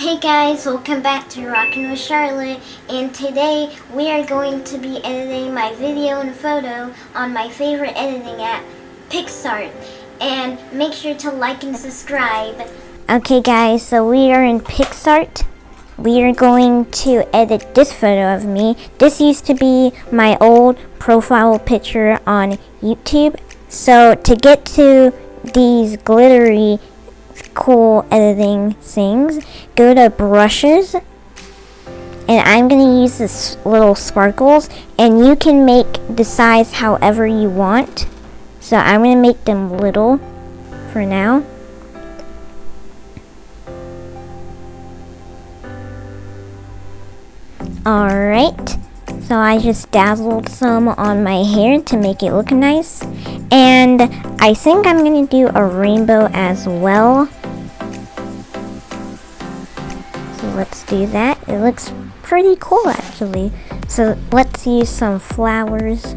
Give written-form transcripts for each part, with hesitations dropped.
Hey guys, welcome back to Rockin' with Charlotte, and today we are going to be editing my video and photo on my favorite editing app, PicsART, and make sure to like and subscribe. Okay guys, so we are in PicsART. We are going to edit this photo of me. This used to be my old profile picture on YouTube. So to get to these glittery cool editing things, go to brushes, and I'm gonna use this little sparkles, and you can make the size however you want. So I'm gonna make them little for now. Alright, so I just dazzled some on my hair to make it look nice, and I think I'm gonna do a rainbow as well. So let's do that. It looks pretty cool actually. So let's use some flowers.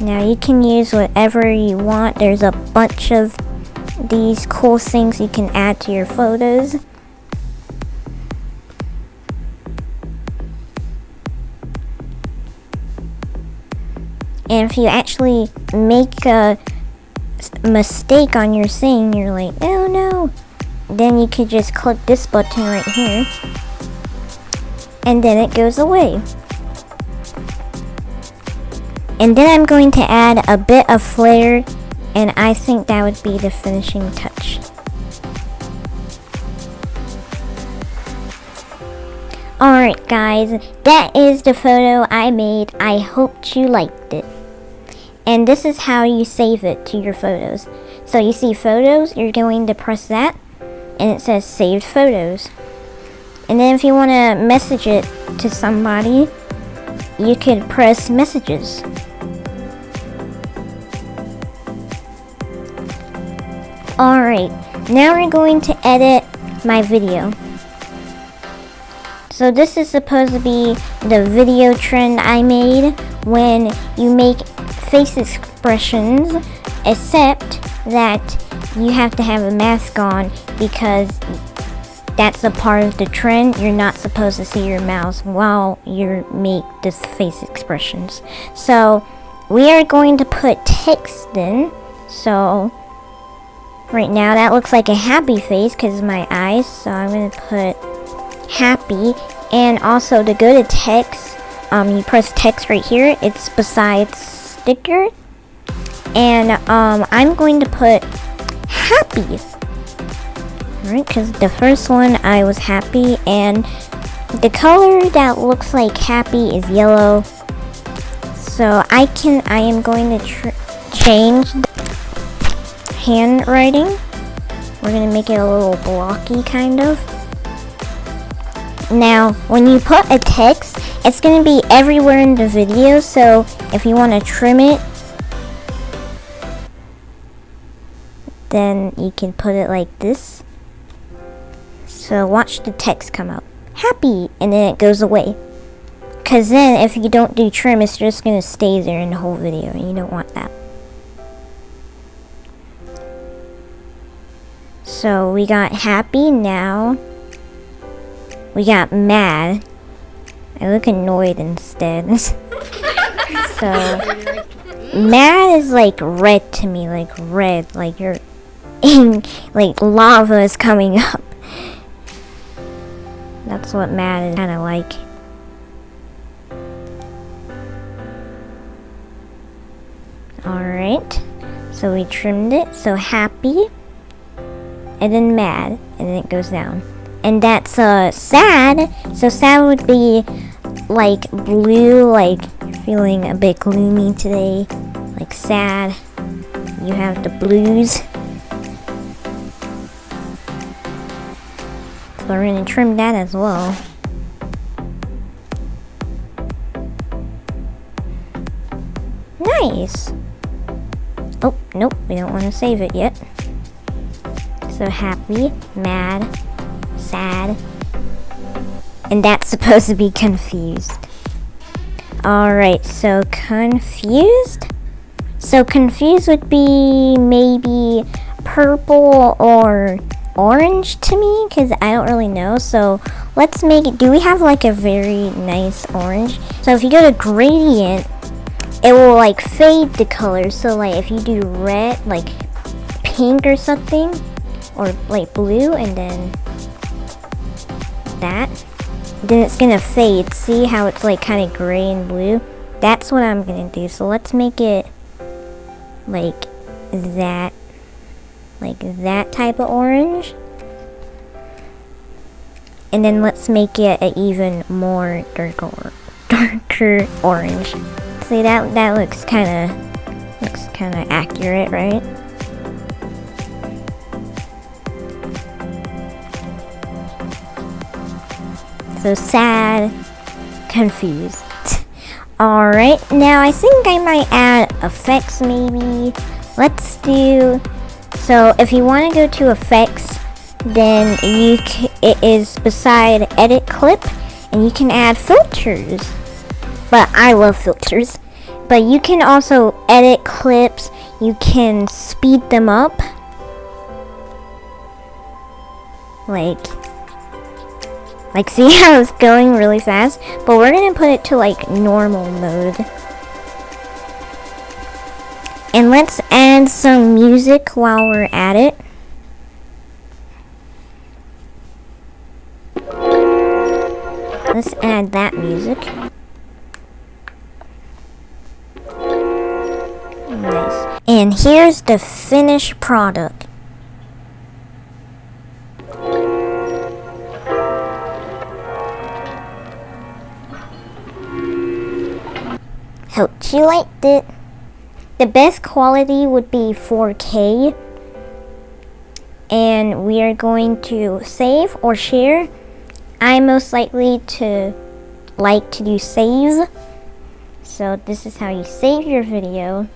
Now you can use whatever you want. There's a bunch of these cool things you can add to your photos. And if you actually make a mistake on your thing, you're like, oh no, then you could just click this button right here, and then it goes away. And then I'm going to add a bit of flair, and I think that would be the finishing touch. Alright guys, that is the photo I made. I hope you liked it. And this is how you save it to your photos. So you see photos, you're going to press that, and it says saved photos. And then if you want to message it to somebody, you could press messages. Alright, now we're going to edit my video. So this is supposed to be the video trend I made when you make face expressions, except that you have to have a mask on because that's a part of the trend. You're not supposed to see your mouth while you make this face expressions. So we are going to put text in. So right now that looks like a happy face because of my eyes. So I'm going to put happy. And also to go to text, you press text right here. It's beside sticker, and I'm going to put happy, right? Because the first one I was happy, and the color that looks like happy is yellow. So I am going to change the handwriting. We're gonna make it a little blocky kind of. Now, when you put a text, it's going to be everywhere in the video, so if you want to trim it, then you can put it like this. So watch the text come out. Happy, and then it goes away. Because then, if you don't do trim, it's just going to stay there in the whole video, and you don't want that. So we got happy now. We got mad. I look annoyed instead. So, mad is like red to me, like red, like you're in, like lava is coming up. That's what mad is kind of like. Alright, so we trimmed it, so happy, and then mad, and then it goes down. And that's sad. So sad would be like blue, like you're feeling a bit gloomy today, like sad. You have the blues. So we're gonna trim that as well. Nice. Oh, nope, we don't want to save it yet. So happy, mad, sad, and that's supposed to be confused. Alright, so confused. So confused would be maybe purple or orange to me, because I don't really know. So let's make it, do we have like a very nice orange? So if you go to gradient, it will like fade the color. So like if you do red, like pink or something, or like blue, and then that, then it's gonna fade. See how it's like kind of gray and blue? That's what I'm gonna do. So let's make it like that type of orange, and then let's make it an even more darker orange. See, that looks kind of accurate, right? So sad, confused. Alright, now I think I might add effects maybe. Let's do, so if you want to go to effects, then it is beside edit clip, and you can add filters. But I love filters. But you can also edit clips, you can speed them up. Like see how it's going really fast? But we're gonna put it to like normal mode. And let's add some music while we're at it. Let's add that music. Nice. And here's the finished product. Hope you liked it. The best quality would be 4K. And we are going to save or share. I'm most likely to like to do save. So this is how you save your video.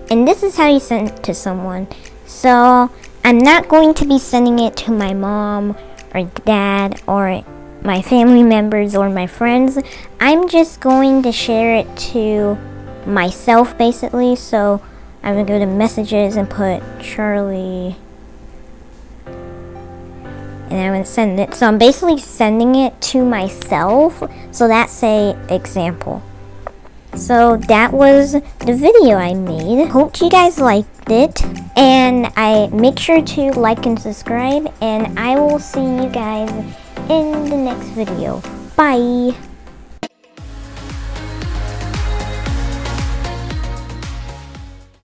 And this is how you send it to someone. So I'm not going to be sending it to my mom or dad or my family members or my friends. I'm just going to share it to myself basically. So I'm gonna go to messages and put Charlie, and I'm gonna send it. So I'm basically sending it to myself. So that's a example. So that was the video I made. Hope you guys liked it, and I make sure to like and subscribe, and I will see you guys in the next video. Bye.